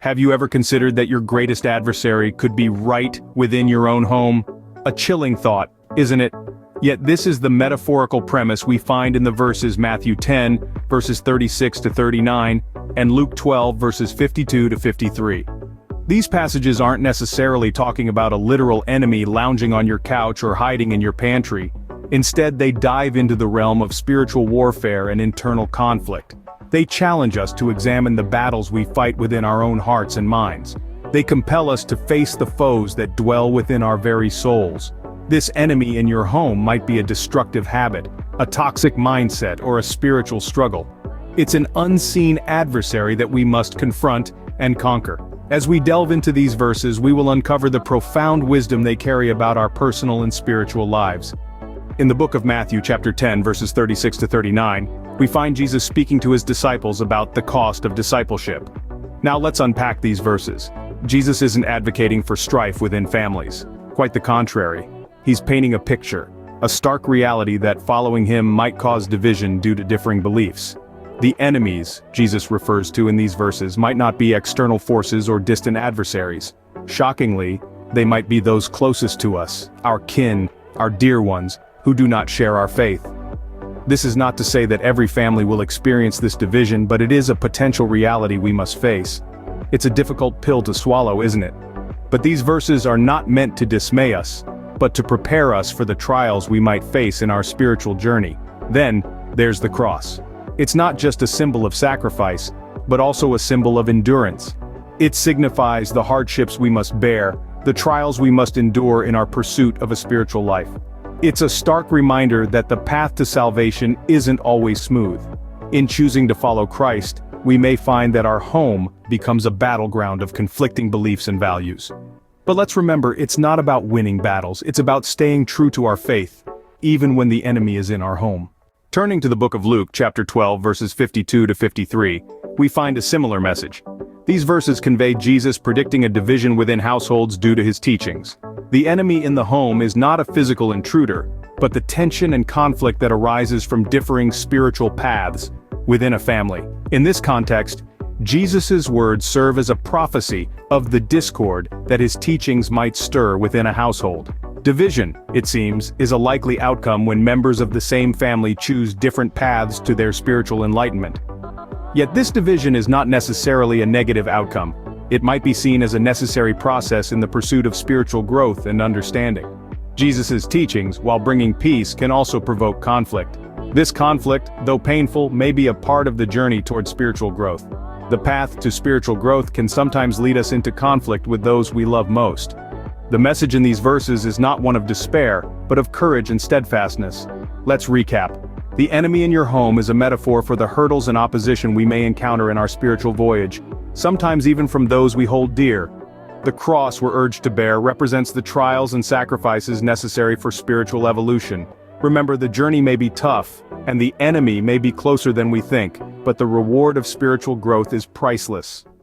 Have you ever considered that your greatest adversary could be right within your own home? A chilling thought, isn't it? Yet this is the metaphorical premise we find in the verses Matthew 10, verses 36 to 39, and Luke 12, verses 52 to 53. These passages aren't necessarily talking about a literal enemy lounging on your couch or hiding in your pantry. Instead, they dive into the realm of spiritual warfare and internal conflict. They challenge us to examine the battles we fight within our own hearts and minds. They compel us to face the foes that dwell within our very souls. This enemy in your home might be a destructive habit, a toxic mindset, or a spiritual struggle. It's an unseen adversary that we must confront and conquer. As we delve into these verses, we will uncover the profound wisdom they carry about our personal and spiritual lives. In the book of Matthew, chapter 10, verses 36 to 39, we find Jesus speaking to his disciples about the cost of discipleship. Now let's unpack these verses. Jesus isn't advocating for strife within families. Quite the contrary. He's painting a picture, a stark reality that following him might cause division due to differing beliefs. The enemies Jesus refers to in these verses might not be external forces or distant adversaries. Shockingly, they might be those closest to us, our kin, our dear ones, who do not share our faith. This is not to say that every family will experience this division, but it is a potential reality we must face. It's a difficult pill to swallow, isn't it? But these verses are not meant to dismay us, but to prepare us for the trials we might face in our spiritual journey. Then, there's the cross. It's not just a symbol of sacrifice, but also a symbol of endurance. It signifies the hardships we must bear, the trials we must endure in our pursuit of a spiritual life. It's a stark reminder that the path to salvation isn't always smooth. In choosing to follow Christ, we may find that our home becomes a battleground of conflicting beliefs and values. But let's remember, it's not about winning battles, it's about staying true to our faith, even when the enemy is in our home. Turning to the book of Luke, chapter 12, verses 52 to 53, we find a similar message. These verses convey Jesus predicting a division within households due to his teachings. The enemy in the home is not a physical intruder, but the tension and conflict that arises from differing spiritual paths within a family. In this context, Jesus' words serve as a prophecy of the discord that his teachings might stir within a household. Division, it seems, is a likely outcome when members of the same family choose different paths to their spiritual enlightenment. Yet this division is not necessarily a negative outcome. It might be seen as a necessary process in the pursuit of spiritual growth and understanding. Jesus' teachings, while bringing peace, can also provoke conflict. This conflict, though painful, may be a part of the journey towards spiritual growth. The path to spiritual growth can sometimes lead us into conflict with those we love most. The message in these verses is not one of despair, but of courage and steadfastness. Let's recap. The enemy in your home is a metaphor for the hurdles and opposition we may encounter in our spiritual voyage, sometimes even from those we hold dear. The cross we're urged to bear represents the trials and sacrifices necessary for spiritual evolution. Remember, the journey may be tough, and the enemy may be closer than we think, but the reward of spiritual growth is priceless.